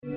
The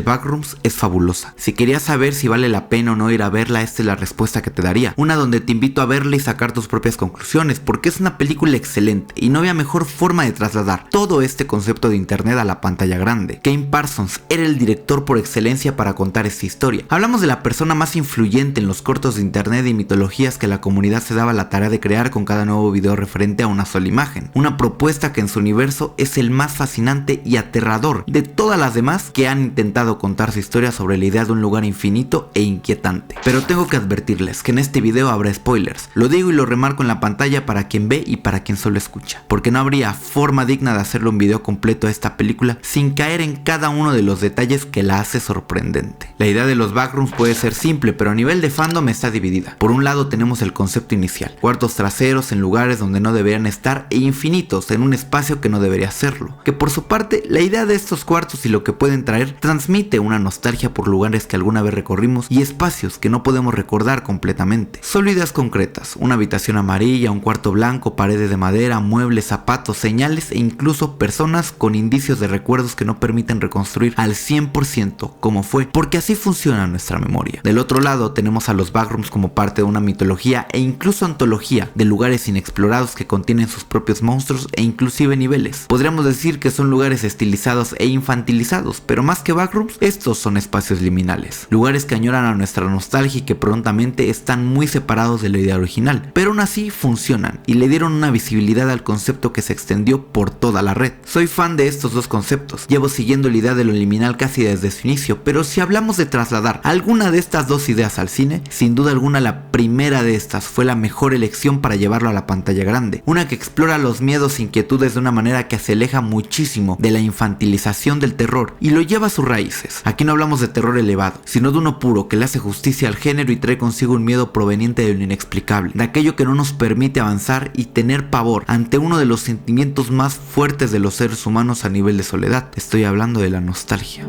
Backrooms es fabulosa. Si querías saber si vale la pena o no ir a verla, esta es la respuesta que te daría. Una donde te invito a verla y sacar tus propias conclusiones, porque es una película excelente y no había mejor forma de trasladar todo este concepto de internet a la pantalla grande. Kane Parsons era el director por excelencia para contar esta historia. Hablamos de la persona más influyente en los cortos de internet y mitologías que la comunidad se daba la tarea de crear con cada nuevo video referente a una sola imagen. Una propuesta que en su universo es el más fascinante y aterrador de todas las demás que han intentado contar su historia sobre la idea de un lugar infinito e inquietante. Pero tengo que advertirles que en este video habrá spoilers. Lo digo y lo remarco en la pantalla para quien ve y para quien solo escucha, porque no habría forma digna de hacerle un video completo a esta película sin caer en cada uno de los detalles que la hace sorprendente. La idea de los backrooms puede ser simple, pero a nivel de fandom está dividida. Por un lado tenemos el concepto inicial, cuartos traseros en lugares donde no deberían estar e infinitos en un espacio que no debería serlo, que por su parte la idea de estos cuartos y lo que pueden traer transmite una nostalgia por lugares que alguna vez recorrimos y espacios que no podemos recordar completamente. Solo ideas concretas, una habitación amarilla, un cuarto blanco, paredes de madera, muebles, zapatos, señales e incluso personas con indicios de recuerdos que no permiten reconstruir al 100% cómo fue, porque así funciona nuestra memoria. Del otro lado tenemos a los backrooms como parte de una mitología e incluso antología de lugares inexplorados que contienen sus propios monstruos e inclusive niveles. Podríamos decir que son lugares estilizados e infantilizados, pero más que backrooms, estos son espacios liminales, lugares que añoran a nuestra nostalgia y que prontamente están muy separados de la idea original, pero aún así funcionan y le dieron una visibilidad al concepto que se extendió por toda la red. Soy fan de estos dos conceptos, llevo siguiendo la idea de lo liminal casi desde su inicio, pero si hablamos de trasladar alguna de estas dos ideas al cine, sin duda alguna la primera de estas fue la mejor elección para llevarlo a la pantalla grande, una que explora los miedos e inquietudes de una manera que se aleja muchísimo de la infantilización del terror y lo lleva a su raíz. Aquí no hablamos de terror elevado, sino de uno puro que le hace justicia al género y trae consigo un miedo proveniente de lo inexplicable, de aquello que no nos permite avanzar y tener pavor ante uno de los sentimientos más fuertes de los seres humanos a nivel de soledad. Estoy hablando de la nostalgia.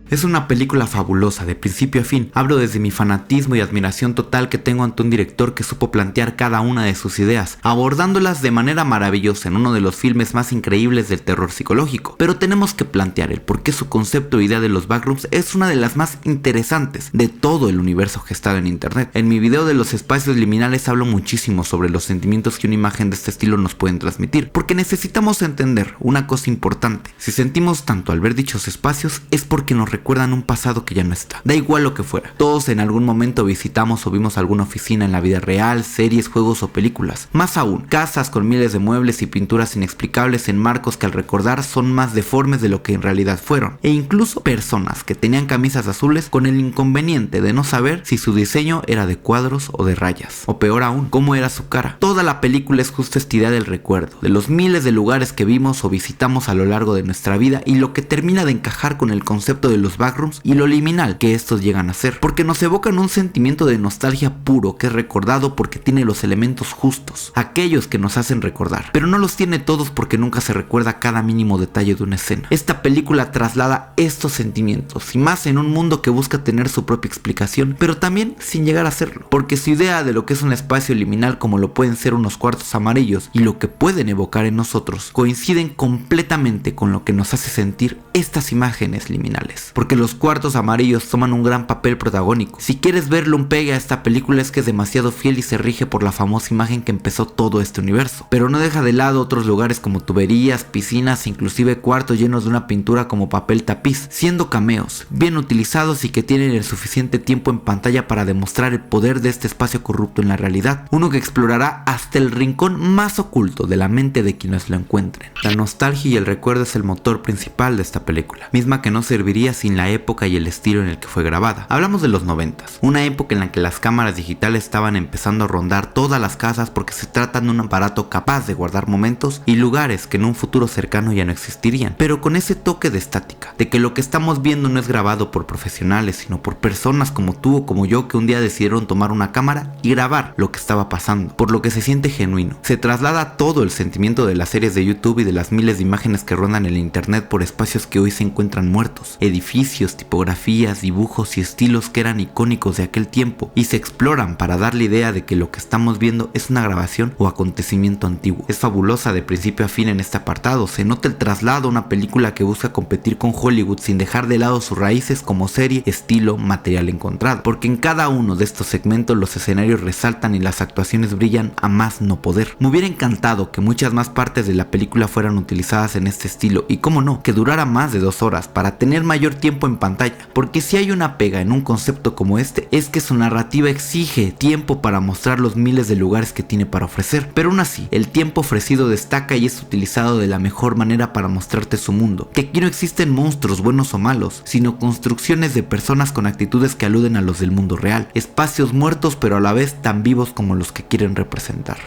Es una película fabulosa de principio a fin. Hablo desde mi fanatismo y admiración total que tengo ante un director que supo plantear cada una de sus ideas, abordándolas de manera maravillosa en uno de los filmes más increíbles del terror psicológico. Pero tenemos que plantear el por qué su concepto e idea de los backrooms es una de las más interesantes de todo el universo gestado en internet. En mi video de los espacios liminales hablo muchísimo sobre los sentimientos que una imagen de este estilo nos pueden transmitir, porque necesitamos entender una cosa importante. Si sentimos tanto al ver dichos espacios es porque nos recuerdan un pasado que ya no está. Da igual lo que fuera. Todos en algún momento visitamos o vimos alguna oficina en la vida real, series, juegos o películas. Más aún, casas con miles de muebles y pinturas inexplicables en marcos que al recordar son más deformes de lo que en realidad fueron. E incluso personas que tenían camisas azules con el inconveniente de no saber si su diseño era de cuadros o de rayas. O peor aún, cómo era su cara. Toda la película es justo esta idea del recuerdo, de los miles de lugares que vimos o visitamos a lo largo de nuestra vida y lo que termina de encajar con el concepto de los backrooms y lo liminal que estos llegan a ser, porque nos evocan un sentimiento de nostalgia puro que es recordado porque tiene los elementos justos, aquellos que nos hacen recordar, pero no los tiene todos porque nunca se recuerda cada mínimo detalle de una escena. Esta película traslada estos sentimientos y más en un mundo que busca tener su propia explicación, pero también sin llegar a hacerlo, porque su idea de lo que es un espacio liminal como lo pueden ser unos cuartos amarillos y lo que pueden evocar en nosotros coinciden completamente con lo que nos hace sentir estas imágenes liminales, porque los cuartos amarillos toman un gran papel protagónico. Si quieres verle un pegue a esta película es que es demasiado fiel y se rige por la famosa imagen que empezó todo este universo, pero no deja de lado otros lugares como tuberías, piscinas, inclusive cuartos llenos de una pintura como papel tapiz, siendo cameos, bien utilizados y que tienen el suficiente tiempo en pantalla para demostrar el poder de este espacio corrupto en la realidad, uno que explorará hasta el rincón más oculto de la mente de quienes lo encuentren. La nostalgia y el recuerdo es el motor principal de esta película, misma que no serviría si sin la época y el estilo en el que fue grabada. Hablamos de los 90s, una época en la que las cámaras digitales estaban empezando a rondar todas las casas porque se trata de un aparato capaz de guardar momentos y lugares que en un futuro cercano ya no existirían, pero con ese toque de estática, de que lo que estamos viendo no es grabado por profesionales, sino por personas como tú o como yo que un día decidieron tomar una cámara y grabar lo que estaba pasando, por lo que se siente genuino. Se traslada todo el sentimiento de las series de YouTube y de las miles de imágenes que rondan en el internet por espacios que hoy se encuentran muertos, edificios, tipografías, dibujos y estilos que eran icónicos de aquel tiempo y se exploran para dar la idea de que lo que estamos viendo es una grabación o acontecimiento antiguo. Es fabulosa de principio a fin en este apartado, se nota el traslado a una película que busca competir con Hollywood sin dejar de lado sus raíces como serie, estilo, material encontrado, porque en cada uno de estos segmentos los escenarios resaltan y las actuaciones brillan a más no poder. Me hubiera encantado que muchas más partes de la película fueran utilizadas en este estilo y cómo no, que durara más de 2 horas para tener mayor tiempo en pantalla, porque si hay una pega en un concepto como este es que su narrativa exige tiempo para mostrar los miles de lugares que tiene para ofrecer, pero aún así el tiempo ofrecido destaca y es utilizado de la mejor manera para mostrarte su mundo, que aquí no existen monstruos buenos o malos, sino construcciones de personas con actitudes que aluden a los del mundo real, espacios muertos pero a la vez tan vivos como los que quieren representar.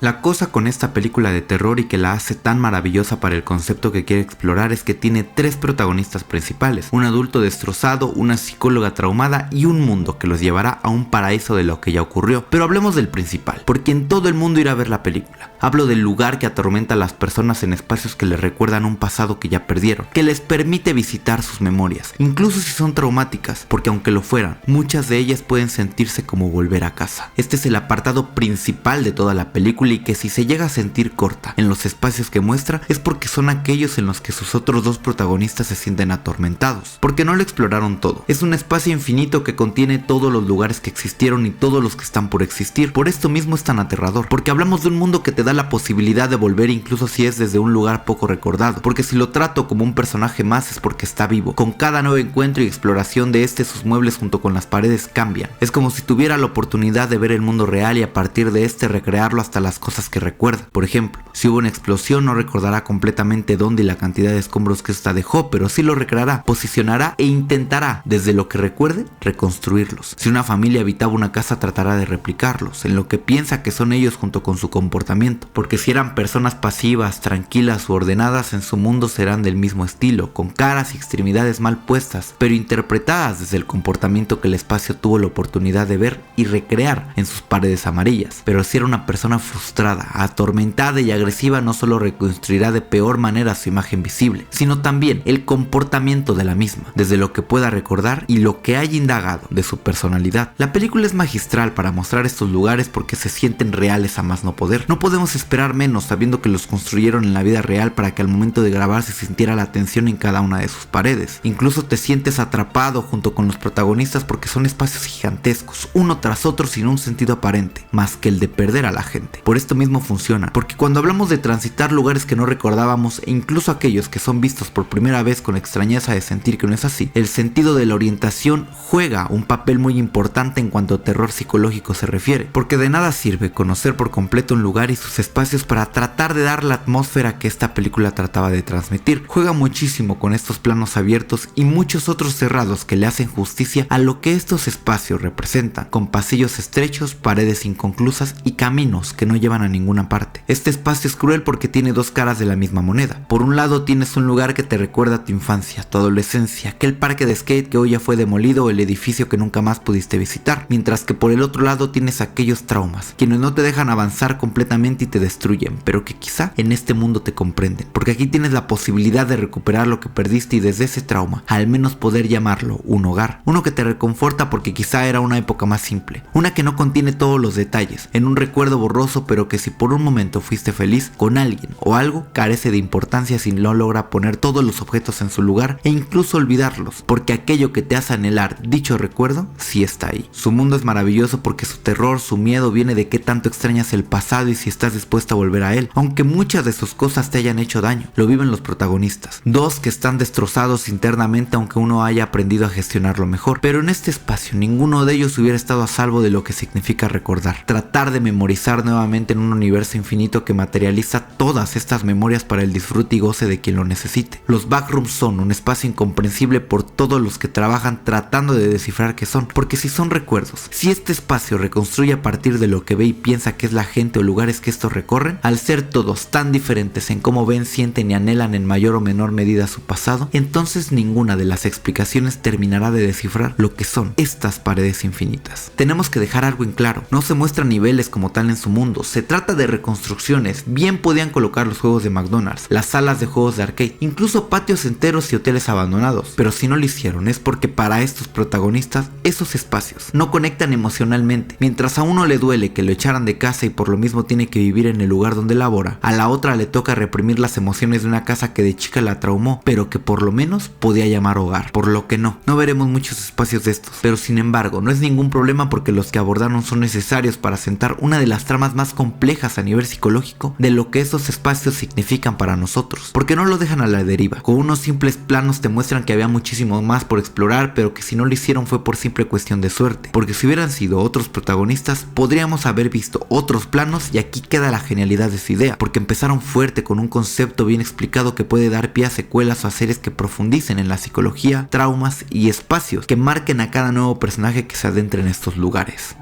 La cosa con esta película de terror y que la hace tan maravillosa para el concepto que quiere explorar es que tiene 3 protagonistas principales, un adulto destrozado, una psicóloga traumada y un mundo que los llevará a un paraíso de lo que ya ocurrió. Pero hablemos del principal, por quien todo el mundo irá a ver la película. Hablo del lugar que atormenta a las personas en espacios que les recuerdan un pasado que ya perdieron, que les permite visitar sus memorias, incluso si son traumáticas, porque aunque lo fueran, muchas de ellas pueden sentirse como volver a casa. Este es el apartado principal de toda la película y que si se llega a sentir corta en los espacios que muestra es porque son aquellos en los que sus otros 2 protagonistas se sienten atormentados, porque no lo exploraron todo. Es un espacio infinito que contiene todos los lugares que existieron y todos los que están por existir. Por esto mismo es tan aterrador, porque hablamos de un mundo que te da la posibilidad de volver incluso si es desde un lugar poco recordado, porque si lo trato como un personaje más es porque está vivo. Con cada nuevo encuentro y exploración de sus muebles junto con las paredes cambian. Es como si tuviera la oportunidad de ver el mundo real y a partir de recrearlo hasta las cosas que recuerda. Por ejemplo, si hubo una explosión no recordará completamente dónde y la cantidad de escombros que esta dejó, pero sí lo recreará, posicionará e intentará, desde lo que recuerde, reconstruirlos. Si una familia habitaba una casa tratará de replicarlos, en lo que piensa que son ellos junto con su comportamiento, porque si eran personas pasivas, tranquilas u ordenadas en su mundo serán del mismo estilo, con caras y extremidades mal puestas, pero interpretadas desde el comportamiento que el espacio tuvo la oportunidad de ver y recrear en sus paredes amarillas. Pero si era una persona frustrada, atormentada y agresiva, no solo reconstruirá de peor manera su imagen visible, sino también el comportamiento de la misma, desde lo que pueda recordar y lo que haya indagado de su personalidad. La película es magistral para mostrar estos lugares porque se sienten reales a más no poder. No podemos esperar menos sabiendo que los construyeron en la vida real para que al momento de grabar se sintiera la tensión en cada una de sus paredes. Incluso te sientes atrapado junto con los protagonistas porque son espacios gigantescos, uno tras otro sin un sentido aparente, más que el de perder a la gente. Por esto mismo funciona, porque cuando hablamos de transitar lugares que no recordábamos e incluso aquellos que son vistos por primera vez con extrañeza de sentir que no es así, el sentido de la orientación juega un papel muy importante en cuanto a terror psicológico se refiere, porque de nada sirve conocer por completo un lugar y sus espacios para tratar de dar la atmósfera que esta película trataba de transmitir. Juega muchísimo con estos planos abiertos y muchos otros cerrados que le hacen justicia a lo que estos espacios representan, con pasillos estrechos, paredes inconclusas y caminos que no llevan a ninguna parte. Este espacio es cruel porque tiene 2 caras de la misma moneda. Por un lado tienes un lugar que te recuerda a tu infancia, tu adolescencia, aquel parque de skate que hoy ya fue demolido o el edificio que nunca más pudiste visitar, mientras que por el otro lado tienes aquellos traumas, quienes no te dejan avanzar completamente y te destruyen, pero que quizá en este mundo te comprenden, porque aquí tienes la posibilidad de recuperar lo que perdiste y desde ese trauma, al menos poder llamarlo un hogar, uno que te reconforta porque quizá era una época más simple, una que no contiene todos los detalles, en un recuerdo borroso pero que si por un momento fuiste feliz con alguien o algo, carece de importancia si no logra poner todos los objetos en su lugar e incluso olvidarlos, porque aquello que te hace anhelar dicho recuerdo sí está ahí. Su mundo es maravilloso porque su terror, su miedo viene de qué tanto extrañas el pasado y si estás dispuesto a volver a él, aunque muchas de sus cosas te hayan hecho daño. Lo viven los protagonistas, dos que están destrozados internamente aunque uno haya aprendido a gestionarlo mejor, pero en este espacio ninguno de ellos hubiera estado a salvo de lo que significa recordar, tratar de memorizar nuevamente en un universo infinito que materializa todas estas memorias para el disfrute y goce de quien lo necesite. Los backrooms son un espacio incomprensible por todos los que trabajan tratando de descifrar qué son, porque si son recuerdos, si este espacio reconstruye a partir de lo que ve y piensa que es la gente o lugares que estos recorren, al ser todos tan diferentes en cómo ven, sienten y anhelan en mayor o menor medida su pasado, entonces ninguna de las explicaciones terminará de descifrar lo que son estas paredes infinitas. Tenemos que dejar algo en claro, no se muestran niveles como tal en su mundo, se trata de reconstrucciones. Bien podían colocar los juegos de McDonald's, las salas de juegos de arcade, incluso patios enteros y hoteles abandonados, pero si no lo hicieron es porque para estos protagonistas esos espacios no conectan emocionalmente. Mientras a uno le duele que lo echaran de casa y por lo mismo tiene que vivir en el lugar donde labora, a la otra le toca reprimir las emociones de una casa que de chica la traumó, pero que por lo menos podía llamar hogar, por lo que no veremos muchos espacios de estos, pero sin embargo no es ningún problema porque los que abordaron son necesarios para sentar una de las tramas más complejas a nivel psicológico de lo que esos espacios significan para nosotros, porque no lo dejan a la deriva. Con unos simples planos te muestran que había muchísimo más por explorar, pero que si no lo hicieron fue por simple cuestión de suerte, porque si hubieran sido otros protagonistas podríamos haber visto otros planos y aquí queda la genialidad de su idea, porque empezaron fuerte con un concepto bien explicado que puede dar pie a secuelas o a series que profundicen en la psicología, traumas y espacios que marquen a cada nuevo personaje que se adentre en estos lugares.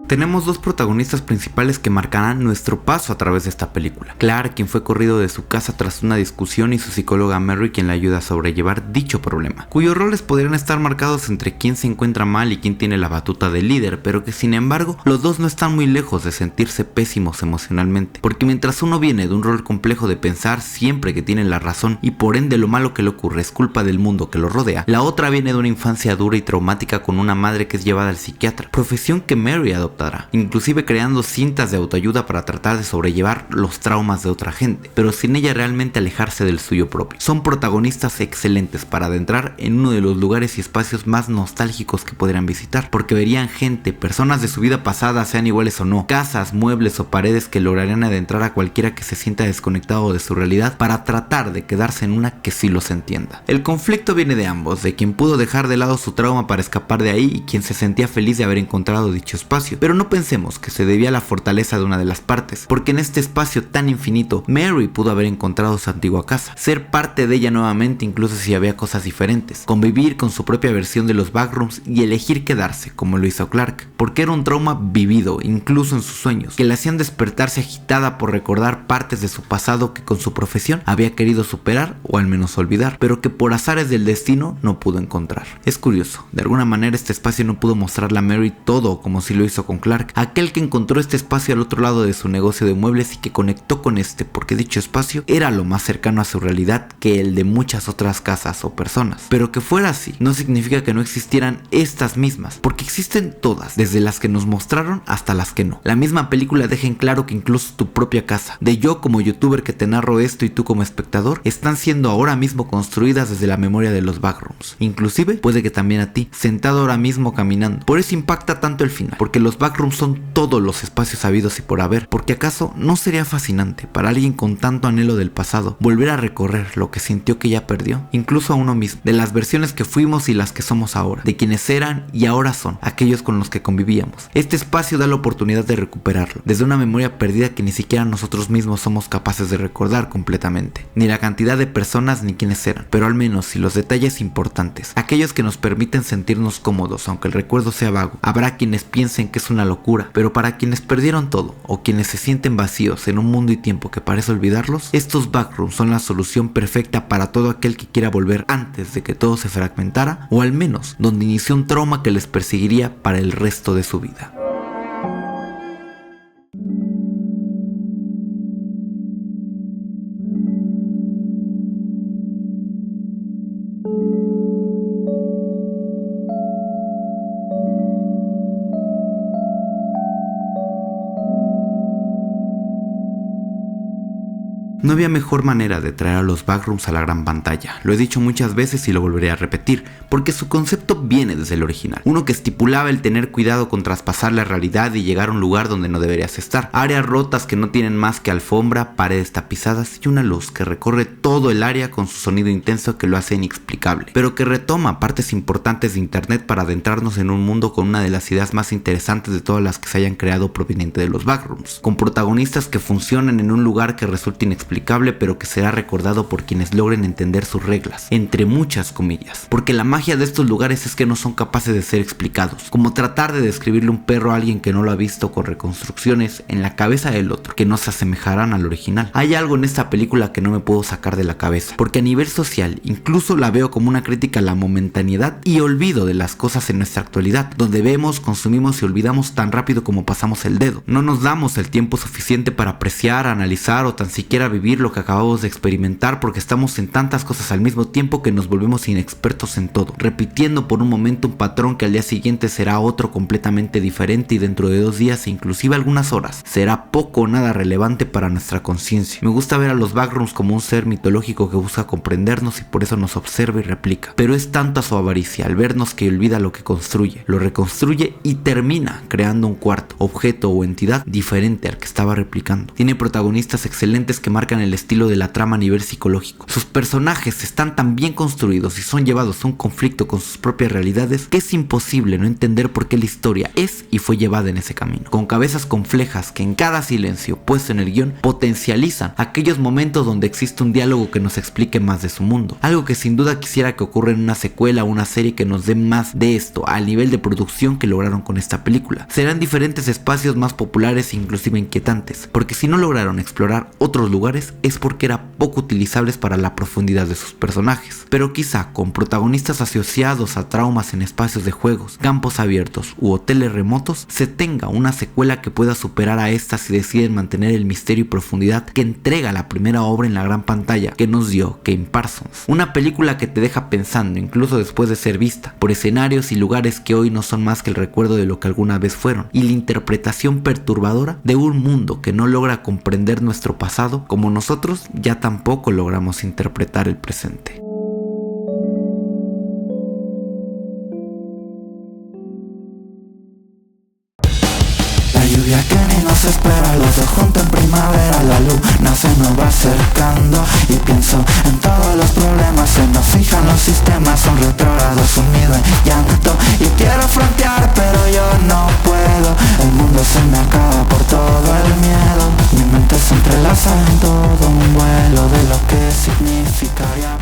Tenemos dos protagonistas principales que marcarán nuestro paso a través de esta película. Clark, quien fue corrido de su casa tras una discusión, y su psicóloga Mary, quien le ayuda a sobrellevar dicho problema, cuyos roles podrían estar marcados entre quién se encuentra mal y quién tiene la batuta de líder, pero que sin embargo los dos no están muy lejos de sentirse pésimos emocionalmente, porque mientras uno viene de un rol complejo de pensar siempre que tiene la razón y por ende lo malo que le ocurre es culpa del mundo que lo rodea, la otra viene de una infancia dura y traumática con una madre que es llevada al psiquiatra, profesión que Mary adoptará, inclusive creando cintas de autoayuda para tratar de sobrellevar los traumas de otra gente, pero sin ella realmente alejarse del suyo propio. Son protagonistas excelentes para adentrar en uno de los lugares y espacios más nostálgicos que podrían visitar, porque verían gente, personas de su vida pasada, sean iguales o no, casas, muebles o paredes que lograrían adentrar a cualquiera que se sienta desconectado de su realidad para tratar de quedarse en una que sí los entienda. El conflicto viene de ambos, de quien pudo dejar de lado su trauma para escapar de ahí y quien se sentía feliz de haber encontrado dicho espacio, pero no pensemos que se debía a la fortaleza de una de las partes, porque en este espacio tan infinito, Mary pudo haber encontrado su antigua casa, ser parte de ella nuevamente incluso si había cosas diferentes, convivir con su propia versión de los backrooms y elegir quedarse, como lo hizo Clark, porque era un trauma vivido, incluso en sus sueños, que le hacían despertarse agitada por recordar partes de su pasado que con su profesión había querido superar o al menos olvidar, pero que por azares del destino no pudo encontrar. Es curioso, de alguna manera este espacio no pudo mostrarle a Mary todo como si lo hizo con Clark, aquel que encontró este espacio al otro lado de su negocio de muebles y que conectó con este porque dicho espacio era lo más cercano a su realidad que el de muchas otras casas o personas. Pero que fuera así no significa que no existieran estas mismas, porque existen todas, desde las que nos mostraron hasta las que no. La misma película deja en claro que incluso tu propia casa, de yo como youtuber que te narro esto y tú como espectador, están siendo ahora mismo construidas desde la memoria de los backrooms. Inclusive puede que también a ti, sentado ahora mismo caminando. Por eso impacta tanto el final, porque los backrooms son todos los espacios habidos y por haber, porque acaso no sería fascinante para alguien con tanto anhelo del pasado volver a recorrer lo que sintió que ya perdió, incluso a uno mismo, de las versiones que fuimos y las que somos ahora, de quienes eran y ahora son, aquellos con los que convivíamos. Este espacio da la oportunidad de recuperarlo, desde una memoria perdida que ni siquiera nosotros mismos somos capaces de recordar completamente, ni la cantidad de personas ni quiénes eran, pero al menos si los detalles importantes, aquellos que nos permiten sentirnos cómodos aunque el recuerdo sea vago. Habrá quienes piensen que es es una locura, pero para quienes perdieron todo o quienes se sienten vacíos en un mundo y tiempo que parece olvidarlos, estos backrooms son la solución perfecta para todo aquel que quiera volver antes de que todo se fragmentara, o al menos donde inició un trauma que les perseguiría para el resto de su vida. No había mejor manera de traer a los backrooms a la gran pantalla. Lo he dicho muchas veces y lo volveré a repetir, porque su concepto viene desde el original. Uno que estipulaba el tener cuidado con traspasar la realidad y llegar a un lugar donde no deberías estar. Áreas rotas que no tienen más que alfombra, paredes tapizadas y una luz que recorre todo el área con su sonido intenso que lo hace inexplicable, pero que retoma partes importantes de internet para adentrarnos en un mundo con una de las ideas más interesantes de todas las que se hayan creado proveniente de los backrooms, con protagonistas que funcionan en un lugar que resulta inexplicable, pero que será recordado por quienes logren entender sus reglas, entre muchas comillas, porque la magia de estos lugares es que no son capaces de ser explicados, como tratar de describirle un perro a alguien que no lo ha visto con reconstrucciones en la cabeza del otro, que no se asemejarán al original. Hay algo en esta película que no me puedo sacar de la cabeza, porque a nivel social incluso la veo como una crítica a la momentaneidad y olvido de las cosas en nuestra actualidad, donde vemos, consumimos y olvidamos tan rápido como pasamos el dedo. No nos damos el tiempo suficiente para apreciar, analizar o tan siquiera vivir lo que acabamos de experimentar, porque estamos en tantas cosas al mismo tiempo que nos volvemos inexpertos en todo, repitiendo por un momento un patrón que al día siguiente será otro completamente diferente y dentro de 2 días e inclusive algunas horas será poco o nada relevante para nuestra conciencia. Me gusta ver a los backrooms como un ser mitológico que busca comprendernos y por eso nos observa y replica, pero es tanta su avaricia al vernos que olvida lo que construye, lo reconstruye y termina creando un cuarto, objeto o entidad diferente al que estaba replicando. Tiene protagonistas excelentes que marcan el estilo de la trama a nivel psicológico. Sus personajes están tan bien construidos y son llevados a un conflicto con sus propias realidades que es imposible no entender por qué la historia es y fue llevada en ese camino, con cabezas complejas que en cada silencio puesto en el guión potencializan aquellos momentos donde existe un diálogo que nos explique más de su mundo, algo que sin duda quisiera que ocurra en una secuela o una serie que nos dé más de esto al nivel de producción que lograron con esta película. Serán diferentes espacios más populares e inclusive inquietantes, porque si no lograron explorar otros lugares es porque eran poco utilizables para la profundidad de sus personajes, pero quizá con protagonistas asociados a traumas en espacios de juegos, campos abiertos u hoteles remotos, se tenga una secuela que pueda superar a estas si deciden mantener el misterio y profundidad que entrega la primera obra en la gran pantalla que nos dio Kane Parsons. Una película que te deja pensando incluso después de ser vista, por escenarios y lugares que hoy no son más que el recuerdo de lo que alguna vez fueron, y la interpretación perturbadora de un mundo que no logra comprender nuestro pasado como nosotros ya tampoco logramos interpretar el presente. La lluvia que ni nos espera, los dos juntos en primavera, la luna se nos va acercando y pienso en todos los problemas, se nos fijan los sistemas, son retrógrados, sumido en llanto y quiero frontear pero yo no puedo, el mundo se me acaba por todo el miedo, mi mente se entrelaza en todo un vuelo de lo que significaría